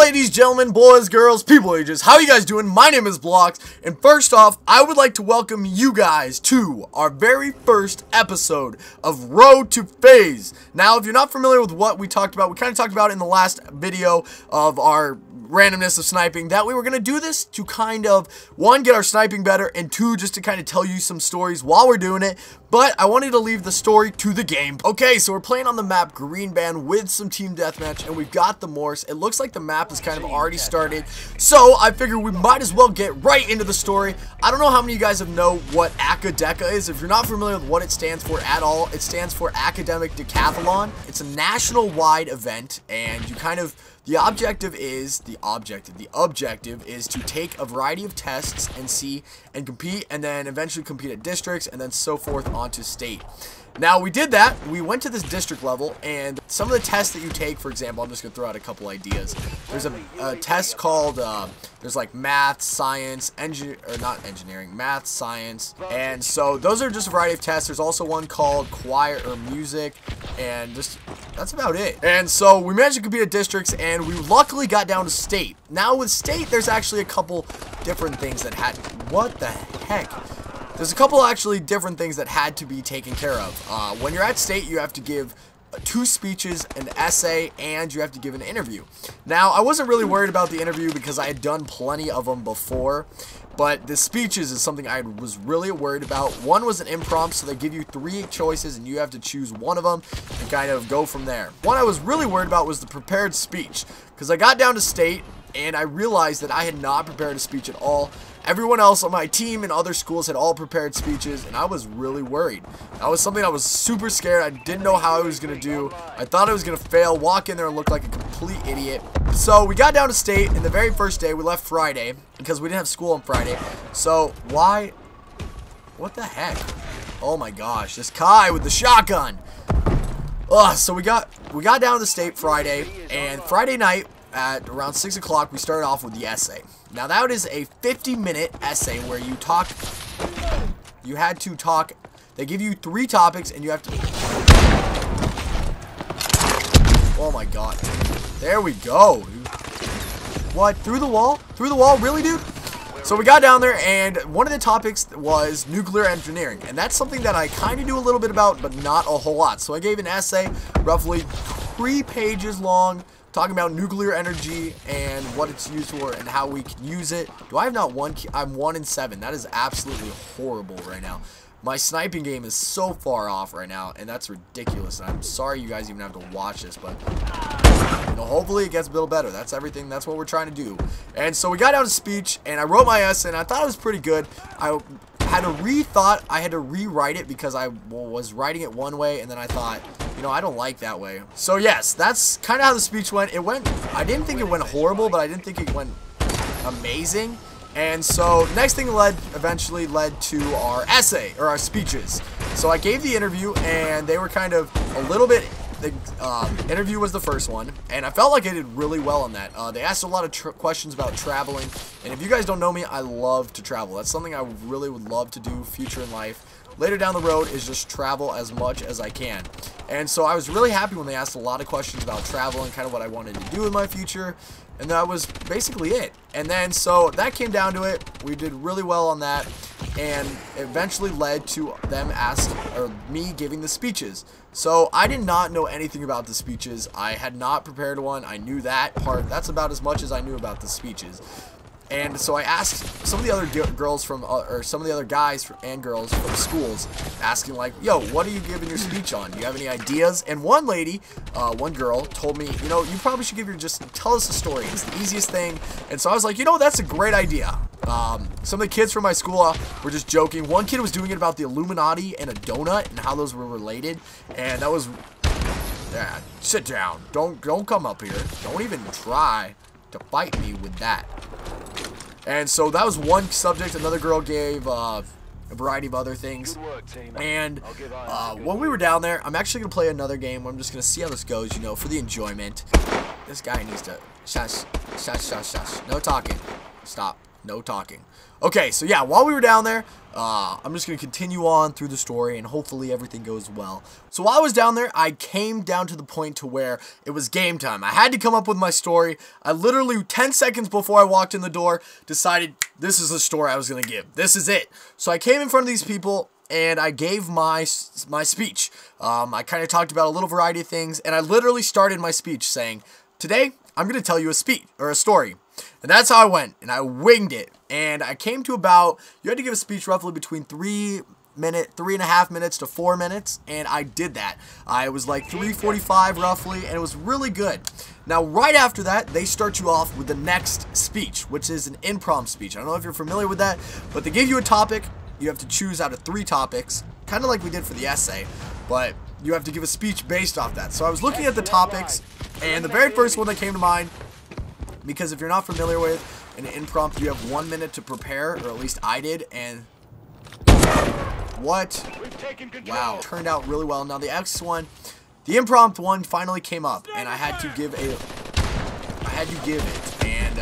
Ladies, gentlemen, boys, girls, people ages, how you guys doing? My name is Blocks, and first off, I would like to welcome you guys to our very first episode of Road to FaZe. Now, if you're not familiar with what we talked about, we kind of talked about in the last video of our randomness of sniping, that we were going to do this to kind of, one, get our sniping better, and two, just to kind of tell you some stories while we're doing it. But I wanted to leave the story to the game. Okay, so we're playing on the map Green Band with some team deathmatch, and we've got the Morse. It looks like the map is kind of already started, so I figured we might as well get right into the story. I don't know how many of you guys know what AcaDeca is. If you're not familiar with what it stands for at all, it stands for Academic Decathlon. It's a national-wide event, and you kind of, the objective is to take a variety of tests and see and compete, and then eventually compete at districts, and then so forth onto state. Now, we did that. We went to this district level, and some of the tests that you take, for example, I'm just going to throw out a couple ideas. There's a test called, there's like math, science, math, science, and so those are just a variety of tests. There's also one called choir or music, and just, that's about it. And so we managed to compete at districts, and we luckily got down to state. Now, with state, there's actually a couple different things that had, what the heck? There's a couple actually different things that had to be taken care of. When you're at state, you have to give 2 speeches, an essay, and you have to give an interview. Now, I wasn't really worried about the interview because I had done plenty of them before, but the speeches is something I was really worried about. One was an impromptu, so they give you 3 choices, and you have to choose one of them and kind of go from there. One I was really worried about was the prepared speech, because I got down to state, and I realized that I had not prepared a speech at all. Everyone else on my team and other schools had all prepared speeches, and I was really worried. That was something I was super scared. I didn't know how I was going to do. I thought I was going to fail, walk in there and look like a complete idiot. So we got down to state, and the very first day, we left Friday, because we didn't have school on Friday. So, why? What the heck? Oh my gosh, this Kai with the shotgun. Ugh, so we got down to state Friday, and Friday night, at around 6 o'clock, we started off with the essay. Now, that is a 50-minute essay where you talk. You had to talk. They give you 3 topics, and you have to. Oh my god! There we go. What? Through the wall? Through the wall? Really, dude? So we got down there, and one of the topics was nuclear engineering, and that's something that I kind of do a little bit about, but not a whole lot. So I gave an essay, roughly 3 pages long, talking about nuclear energy and what it's used for and how we can use it. Do I have not one? I'm 1 in 7. That is absolutely horrible right now. My sniping game is so far off right now, and that's ridiculous. I'm sorry you guys even have to watch this, but you know, hopefully it gets a little better. That's everything. That's what we're trying to do. And so we got down to speech, and I wrote my essay, and I thought it was pretty good. I had to rewrite it because I was writing it one way, and then I thought, you know, I don't like that way. So yes, that's kind of how the speech went. I didn't think it went horrible, but I didn't think it went amazing. And so next thing eventually led to our essay, or our speeches. So I gave the interview, and they were kind of a little bit, the interview was the first one, and I felt like I did really well on that. They asked a lot of questions about traveling, and if you guys don't know me, I love to travel. That's something I really would love to do future in life. Later down the road is just travel as much as I can. And so I was really happy when they asked a lot of questions about travel and kind of what I wanted to do in my future. And that was basically it. And then so that came down to it. We did really well on that. And eventually led to them me giving the speeches. So I did not know anything about the speeches. I had not prepared one. I knew that part. That's about as much as I knew about the speeches. And so I asked some of the other girls from, or some of the other guys and girls from schools, asking like, yo, what are you giving your speech on? Do you have any ideas? And one lady, one girl told me, you know, you probably should just tell us a story. It's the easiest thing. And so I was like, you know, that's a great idea. Some of the kids from my school were just joking. One kid was doing it about the Illuminati and a donut and how those were related. And that was, yeah, sit down. Don't come up here. Don't even try to fight me with that. And so that was one subject. Another girl gave a variety of other things. And when we were down there, I'm actually going to play another game. I'm just going to see how this goes, you know, for the enjoyment. This guy needs to shush. No talking. Stop. No talking. Okay, so yeah, while we were down there, I'm just going to continue on through the story, and hopefully everything goes well. So while I was down there, I came down to the point to where it was game time. I had to come up with my story. I literally, 10 seconds before I walked in the door, decided this is the story I was going to give. This is it. So I came in front of these people, and I gave my speech. I kind of talked about a little variety of things, and I literally started my speech saying, today, I'm going to tell you a story. And that's how I went, and I winged it. And I came to about, you had to give a speech roughly between 3.5 minutes to 4 minutes, and I did that. I was like 3:45 roughly, and it was really good. Now, right after that, they start you off with the next speech, which is an impromptu speech. I don't know if you're familiar with that, but they give you a topic. You have to choose out of 3 topics, kind of like we did for the essay, but you have to give a speech based off that. So I was looking at the topics, and the very first one that came to mind, because if you're not familiar with an impromptu, you have 1 minute to prepare, or at least I did, and what? Wow, turned out really well. Now the next one, the impromptu one finally came up, and I had to give it, and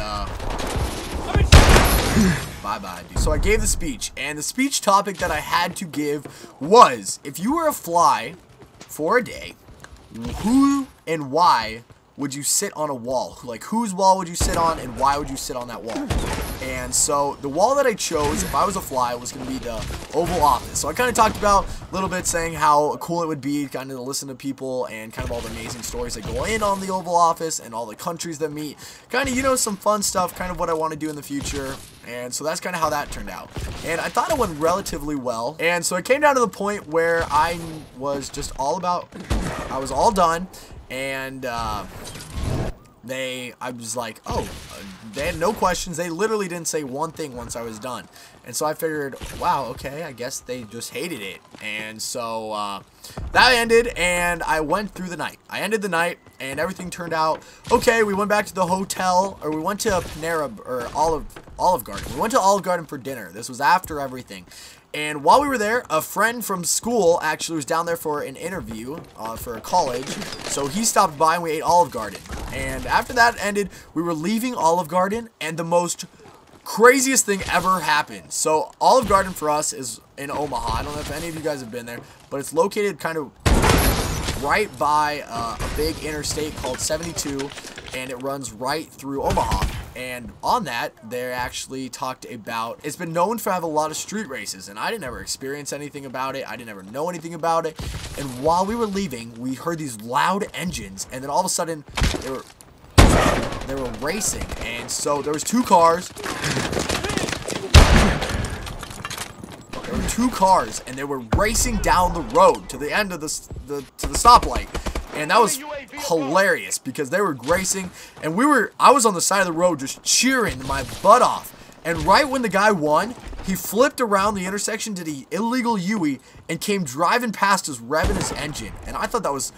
bye-bye, dude. So I gave the speech, and the speech topic that I had to give was, if you were a fly for a day, who and why would you sit on a wall? Like, whose wall would you sit on, and why would you sit on that wall? And so the wall that I chose, if I was a fly, was going to be the Oval Office. So I kind of talked about a little bit, saying how cool it would be kind of to listen to people and kind of all the amazing stories that go in on the Oval Office and all the countries that meet. Kind of, you know, some fun stuff, kind of what I want to do in the future. And so that's kind of how that turned out. And I thought it went relatively well. And so it came down to the point where I was just all about, I was all done. And I was like, oh, they had no questions. They literally didn't say one thing once I was done. And so I figured, wow, okay, I guess they just hated it. And so that ended, and I went through the night. I ended the night, and everything turned out okay. We went back to the hotel, or we went to Panera, or Olive Garden. We went to Olive Garden for dinner. This was after everything. And while we were there, a friend from school actually was down there for an interview for a college. So he stopped by and we ate Olive Garden. And after that ended, we were leaving Olive Garden, and the most craziest thing ever happened. So Olive Garden for us is in Omaha. I don't know if any of you guys have been there, but it's located kind of right by a big interstate called 72, and it runs right through Omaha. And on that, they actually talked about, it's been known for having a lot of street races, and I didn't ever experience anything about it. I didn't ever know anything about it. And while we were leaving, we heard these loud engines, and then all of a sudden, they were racing. And so there was 2 cars. There were 2 cars, and they were racing down the road to the end of the stoplight. And that was hilarious because they were racing, and I was on the side of the road just cheering my butt off. And right when the guy won, he flipped around the intersection, did an illegal U-turn, and came driving past us, revving his engine. And I thought that was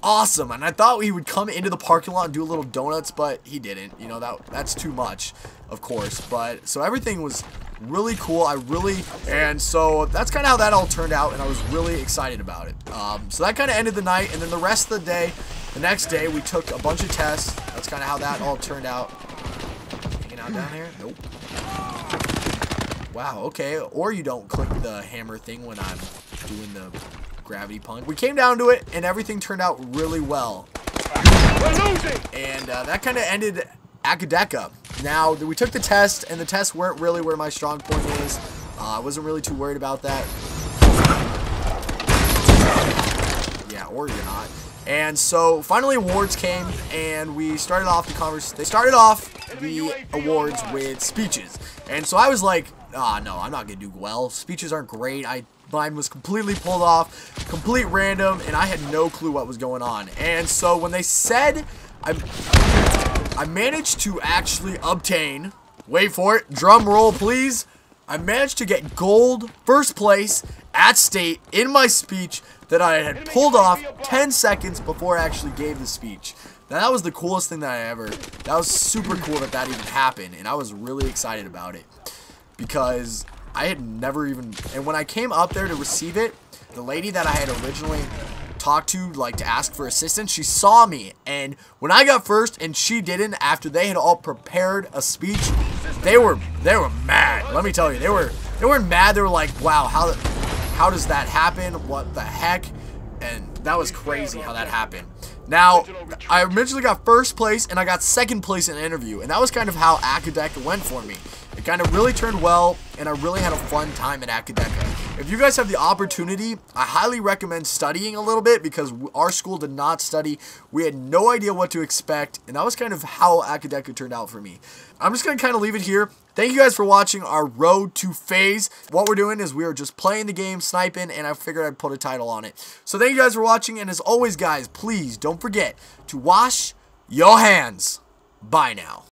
awesome. And I thought he would come into the parking lot and do a little donuts, but he didn't. You know, that's too much, of course. But so everything was really cool. And so that's kind of how that all turned out, and I was really excited about it. So that kind of ended the night, and then the rest of the day, the next day, we took a bunch of tests. That's kind of how that all turned out. Hanging out down here? Nope. Wow, okay. Or you don't click the hammer thing when I'm doing the gravity punch. We came down to it, and everything turned out really well. And that kind of ended AcaDeca. Now, we took the test, and the tests weren't really where my strong point is. I wasn't really too worried about that. Yeah, or you're not. And so, finally, awards came, and we started off the conversation. They started off the awards with speeches. And so I was like, no, I'm not going to do well. Speeches aren't great. Mine was completely pulled off, complete random, and I had no clue what was going on. And so when they said, I managed to actually obtain, wait for it, drum roll please, I managed to get gold, first place, at state, in my speech that I had pulled off 10 seconds before I actually gave the speech. Now that was the coolest thing that was super cool that even happened, and I was really excited about it. Because I had never even, and when I came up there to receive it, the lady that I had originally talked to, like, to ask for assistance, she saw me, and when I got first and she didn't, after they had all prepared a speech, they were mad. Let me tell you, They weren't mad. They were like, wow, how does that happen? What the heck? And that was crazy how that happened. Now, I originally got first place, and I got second place in an interview, and that was kind of how AcaDeca went for me. It kind of really turned well, and I really had a fun time at AcaDeca. If you guys have the opportunity, I highly recommend studying a little bit, because our school did not study. We had no idea what to expect, and that was kind of how AcaDeca turned out for me. I'm just going to kind of leave it here. Thank you guys for watching our road to FaZe. What we're doing is we are just playing the game, sniping, and I figured I'd put a title on it. So thank you guys for watching, and as always, guys, please don't forget to wash your hands. Bye now.